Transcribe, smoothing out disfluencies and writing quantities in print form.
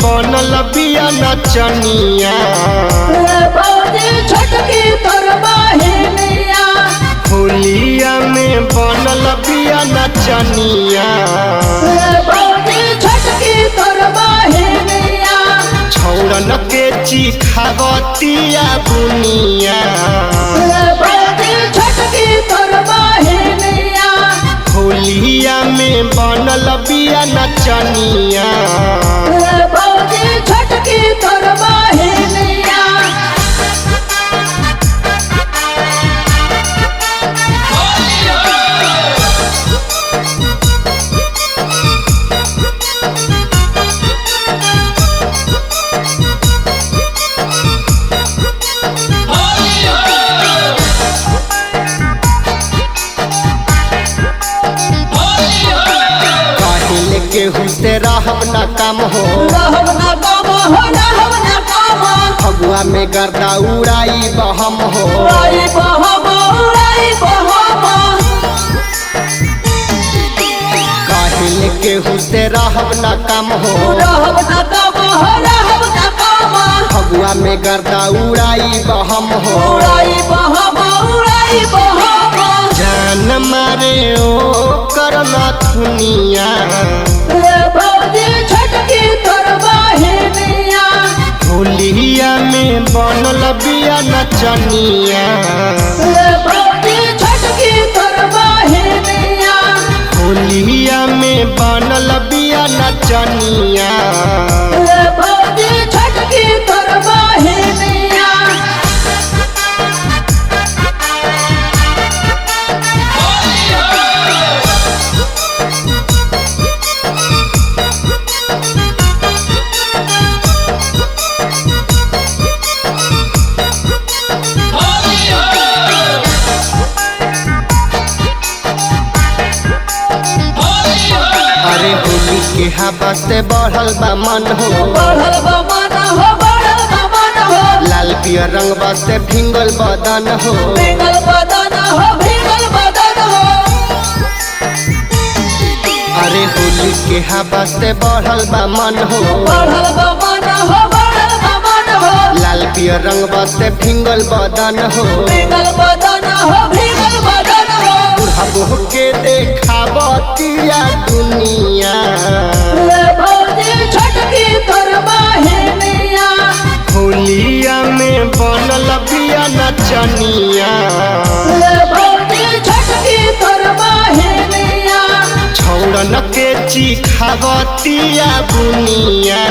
बनल बिया नचनिया छटकी तोर बहिनिया होलिया में बनल बिया नचनिया छटकी तोर बहिनिया छौरन के चिखावतिया बुनिया छटकी तोर बहिनिया होलिया में बनल बिया नचनिया छटकी तोर बहिनिया केहू से रहब न काम हो फगुआ में गर्दा उड़ाई बहम हो काहिल केहू से रहब न काम हो फगुआ में गर्दा उड़ाई बहम हो जान मारे ओ करना थुनिया छटकी तोर बहिनिया होलिया में बनल बिया नचनिया छटकी तोर बहिनिया होलिया में बनल बिया नचनिया छटकी तोर बहिनिया अरे होली के हवा से बढ़ल बा मन हो लाल पियर रंग से भिंगल बदन हो अरे होली के हवा से बढ़ल बा मन हो लाल पियर रंग से भिंगल बदन हो बुढ़ाबो के देखावतिया दुनिया छटकी तोर बहिनिया होलिया में बनल बिया नचनिया छटकी तोर बहिनिया छौरन के चिखावतिया बुनिया